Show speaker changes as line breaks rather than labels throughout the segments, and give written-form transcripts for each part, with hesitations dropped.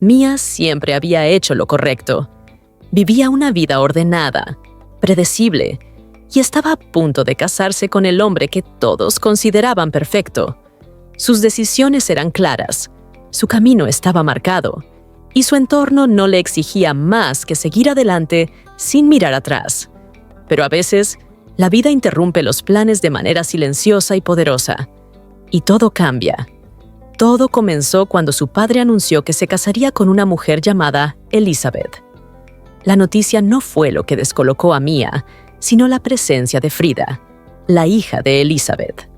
Mia siempre había hecho lo correcto. Vivía una vida ordenada, predecible, y estaba a punto de casarse con el hombre que todos consideraban perfecto. Sus decisiones eran claras, su camino estaba marcado, y su entorno no le exigía más que seguir adelante sin mirar atrás. Pero a veces, la vida interrumpe los planes de manera silenciosa y poderosa. Y todo cambia. Todo comenzó cuando su padre anunció que se casaría con una mujer llamada Elizabeth. La noticia no fue lo que descolocó a Mia, sino la presencia de Frida, la hija de Elizabeth.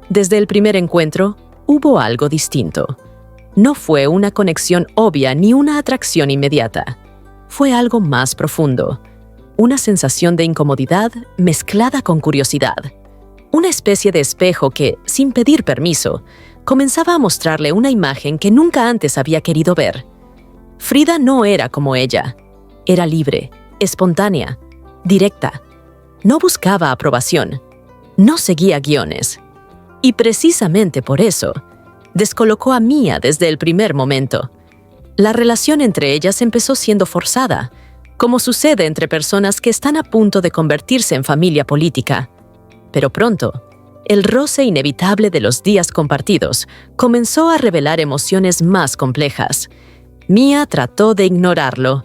Desde el primer encuentro, hubo algo distinto. No fue una conexión obvia ni una atracción inmediata. Fue algo más profundo. Una sensación de incomodidad mezclada con curiosidad. Una especie de espejo que, sin pedir permiso, comenzaba a mostrarle una imagen que nunca antes había querido ver. Frida no era como ella. Era libre, espontánea, directa. No buscaba aprobación. No seguía guiones. Y precisamente por eso, descolocó a Mia desde el primer momento. La relación entre ellas empezó siendo forzada, como sucede entre personas que están a punto de convertirse en familia política. Pero pronto, el roce inevitable de los días compartidos comenzó a revelar emociones más complejas. Mia trató de ignorarlo,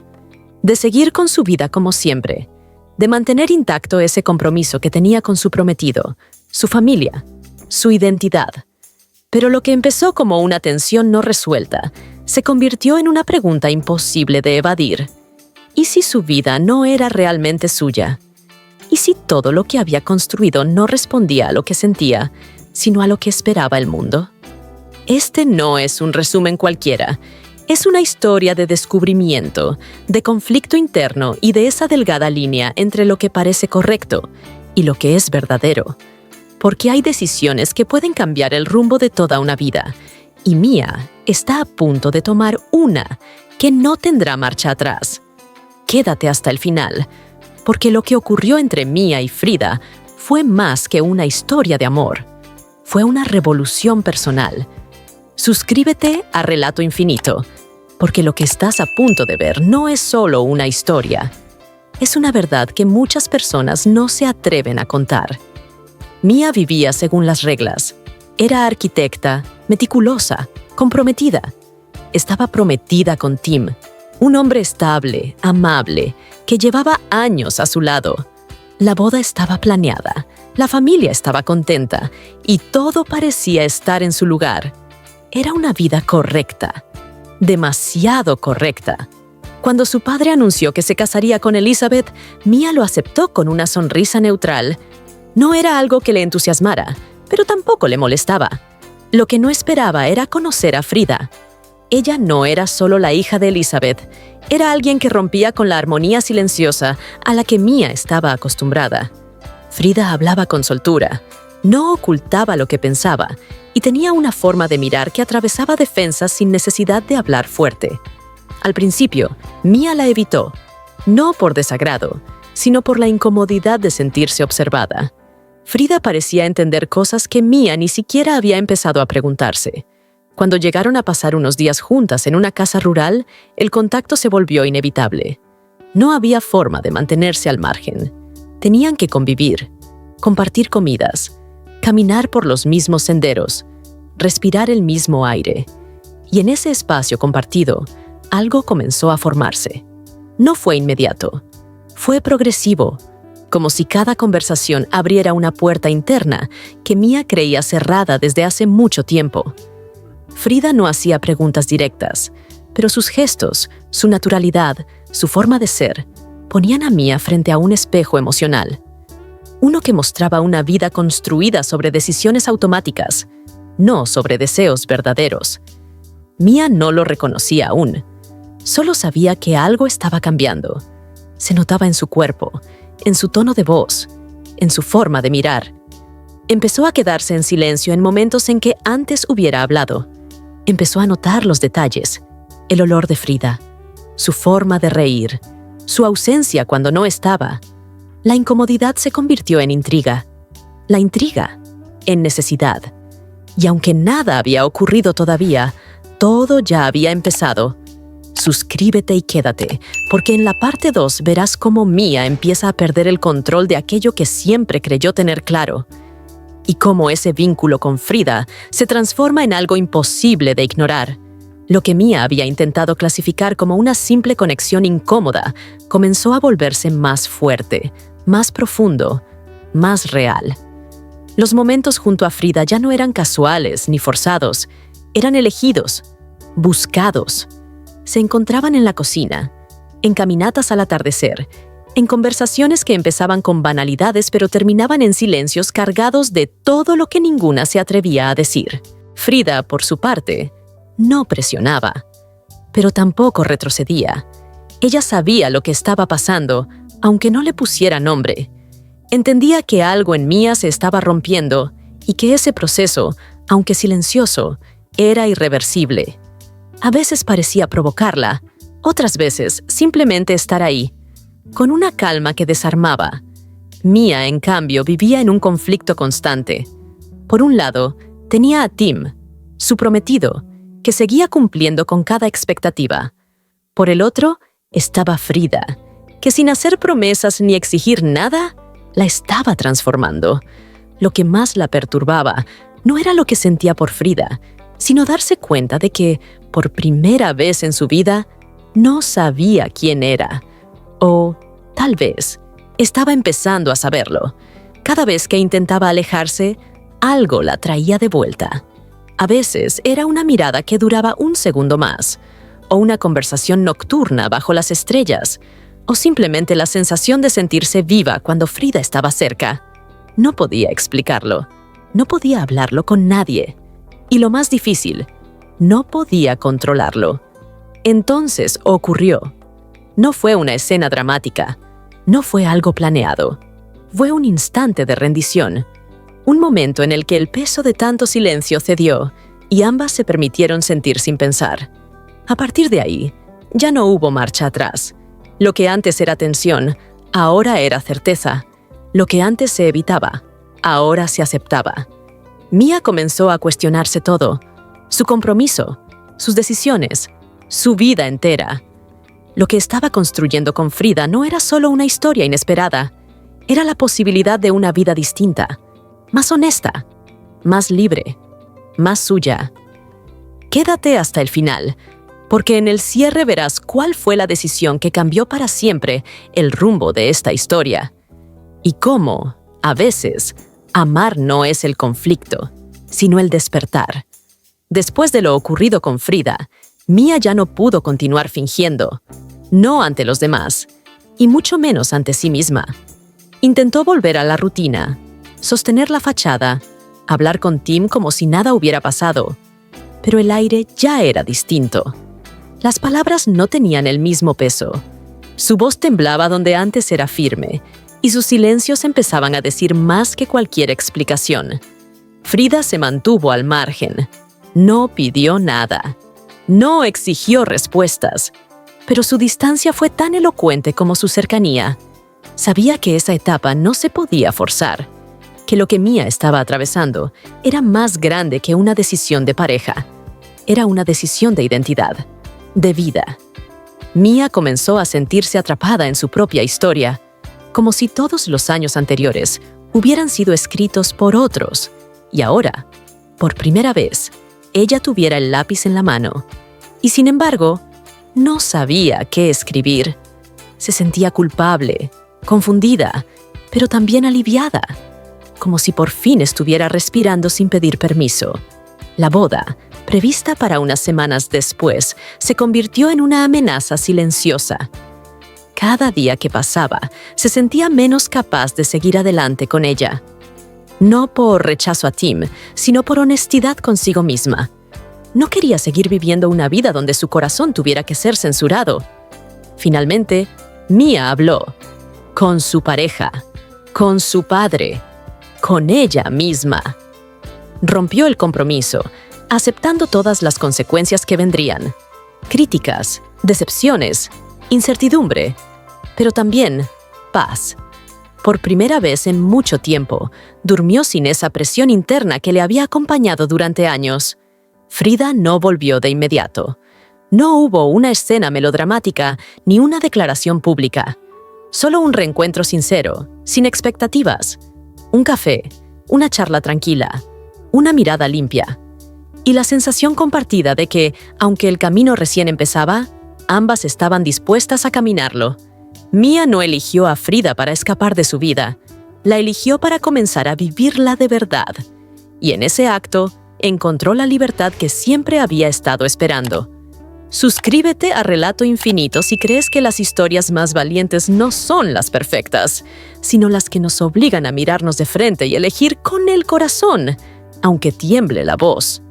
de seguir con su vida como siempre, de mantener intacto ese compromiso que tenía con su prometido, su familia, su identidad. Pero lo que empezó como una tensión no resuelta se convirtió en una pregunta imposible de evadir. ¿Y si su vida no era realmente suya? ¿Y si todo lo que había construido no respondía a lo que sentía, sino a lo que esperaba el mundo? Este no es un resumen cualquiera. Es una historia de descubrimiento, de conflicto interno y de esa delgada línea entre lo que parece correcto y lo que es verdadero. Porque hay decisiones que pueden cambiar el rumbo de toda una vida, y Mia está a punto de tomar una que no tendrá marcha atrás. Quédate hasta el final, porque lo que ocurrió entre Mia y Frida fue más que una historia de amor. Fue una revolución personal. Suscríbete a Relato Infinito, porque lo que estás a punto de ver no es solo una historia. Es una verdad que muchas personas no se atreven a contar. Mia vivía según las reglas. Era arquitecta, meticulosa, comprometida. Estaba prometida con Tim, un hombre estable, amable, que llevaba años a su lado. La boda estaba planeada, la familia estaba contenta y todo parecía estar en su lugar. Era una vida correcta, demasiado correcta. Cuando su padre anunció que se casaría con Elizabeth, Mia lo aceptó con una sonrisa neutral. No era algo que le entusiasmara, pero tampoco le molestaba. Lo que no esperaba era conocer a Frida. Ella no era solo la hija de Elizabeth, era alguien que rompía con la armonía silenciosa a la que Mia estaba acostumbrada. Frida hablaba con soltura, no ocultaba lo que pensaba y tenía una forma de mirar que atravesaba defensas sin necesidad de hablar fuerte. Al principio, Mia la evitó, no por desagrado, sino por la incomodidad de sentirse observada. Frida parecía entender cosas que Mia ni siquiera había empezado a preguntarse. Cuando llegaron a pasar unos días juntas en una casa rural, el contacto se volvió inevitable. No había forma de mantenerse al margen. Tenían que convivir, compartir comidas, caminar por los mismos senderos, respirar el mismo aire. Y en ese espacio compartido, algo comenzó a formarse. No fue inmediato, fue progresivo, como si cada conversación abriera una puerta interna que Mia creía cerrada desde hace mucho tiempo. Frida no hacía preguntas directas, pero sus gestos, su naturalidad, su forma de ser, ponían a Mia frente a un espejo emocional. Uno que mostraba una vida construida sobre decisiones automáticas, no sobre deseos verdaderos. Mia no lo reconocía aún. Solo sabía que algo estaba cambiando. Se notaba en su cuerpo, en su tono de voz, en su forma de mirar. Empezó a quedarse en silencio en momentos en que antes hubiera hablado. Empezó a notar los detalles, el olor de Frida, su forma de reír, su ausencia cuando no estaba. La incomodidad se convirtió en intriga, la intriga en necesidad. Y aunque nada había ocurrido todavía, todo ya había empezado. Suscríbete y quédate, porque en la parte 2 verás cómo Mia empieza a perder el control de aquello que siempre creyó tener claro, y cómo ese vínculo con Frida se transforma en algo imposible de ignorar. Lo que Mia había intentado clasificar como una simple conexión incómoda comenzó a volverse más fuerte, más profundo, más real. Los momentos junto a Frida ya no eran casuales ni forzados, eran elegidos, buscados. Se encontraban en la cocina, en caminatas al atardecer, en conversaciones que empezaban con banalidades pero terminaban en silencios cargados de todo lo que ninguna se atrevía a decir. Frida, por su parte, no presionaba, pero tampoco retrocedía. Ella sabía lo que estaba pasando, aunque no le pusiera nombre. Entendía que algo en Mia se estaba rompiendo y que ese proceso, aunque silencioso, era irreversible. A veces parecía provocarla, otras veces simplemente estar ahí, con una calma que desarmaba. Mia, en cambio, vivía en un conflicto constante. Por un lado, tenía a Tim, su prometido, que seguía cumpliendo con cada expectativa. Por el otro, estaba Frida, que sin hacer promesas ni exigir nada, la estaba transformando. Lo que más la perturbaba no era lo que sentía por Frida, sino darse cuenta de que, por primera vez en su vida, no sabía quién era. O, tal vez, estaba empezando a saberlo. Cada vez que intentaba alejarse, algo la traía de vuelta. A veces era una mirada que duraba un segundo más, o una conversación nocturna bajo las estrellas, o simplemente la sensación de sentirse viva cuando Frida estaba cerca. No podía explicarlo, no podía hablarlo con nadie. Y lo más difícil, no podía controlarlo. Entonces ocurrió. No fue una escena dramática, no fue algo planeado. Fue un instante de rendición. Un momento en el que el peso de tanto silencio cedió y ambas se permitieron sentir sin pensar. A partir de ahí, ya no hubo marcha atrás. Lo que antes era tensión, ahora era certeza. Lo que antes se evitaba, ahora se aceptaba. Mia comenzó a cuestionarse todo: su compromiso, sus decisiones, su vida entera. Lo que estaba construyendo con Frida no era solo una historia inesperada, era la posibilidad de una vida distinta, más honesta, más libre, más suya. Quédate hasta el final, porque en el cierre verás cuál fue la decisión que cambió para siempre el rumbo de esta historia. Y cómo, a veces, amar no es el conflicto, sino el despertar. Después de lo ocurrido con Frida, Mia ya no pudo continuar fingiendo, no ante los demás, y mucho menos ante sí misma. Intentó volver a la rutina, sostener la fachada, hablar con Tim como si nada hubiera pasado, pero el aire ya era distinto. Las palabras no tenían el mismo peso. Su voz temblaba donde antes era firme, y sus silencios empezaban a decir más que cualquier explicación. Frida se mantuvo al margen. No pidió nada. No exigió respuestas. Pero su distancia fue tan elocuente como su cercanía. Sabía que esa etapa no se podía forzar, que lo que Mia estaba atravesando era más grande que una decisión de pareja. Era una decisión de identidad, de vida. Mia comenzó a sentirse atrapada en su propia historia, como si todos los años anteriores hubieran sido escritos por otros, y ahora, por primera vez, ella tuviera el lápiz en la mano. Y sin embargo, no sabía qué escribir. Se sentía culpable, confundida, pero también aliviada, como si por fin estuviera respirando sin pedir permiso. La boda, prevista para unas semanas después, se convirtió en una amenaza silenciosa. Cada día que pasaba, se sentía menos capaz de seguir adelante con ella. No por rechazo a Tim, sino por honestidad consigo misma. No quería seguir viviendo una vida donde su corazón tuviera que ser censurado. Finalmente, Mia habló. Con su pareja, con su padre, con ella misma. Rompió el compromiso, aceptando todas las consecuencias que vendrían. Críticas, decepciones, incertidumbre, pero también paz. Por primera vez en mucho tiempo, durmió sin esa presión interna que le había acompañado durante años. Frida no volvió de inmediato. No hubo una escena melodramática ni una declaración pública. Solo un reencuentro sincero, sin expectativas. Un café, una charla tranquila, una mirada limpia. Y la sensación compartida de que, aunque el camino recién empezaba, ambas estaban dispuestas a caminarlo. Mia no eligió a Frida para escapar de su vida. La eligió para comenzar a vivirla de verdad. Y en ese acto, encontró la libertad que siempre había estado esperando. Suscríbete a Relato Infinito si crees que las historias más valientes no son las perfectas, sino las que nos obligan a mirarnos de frente y elegir con el corazón, aunque tiemble la voz.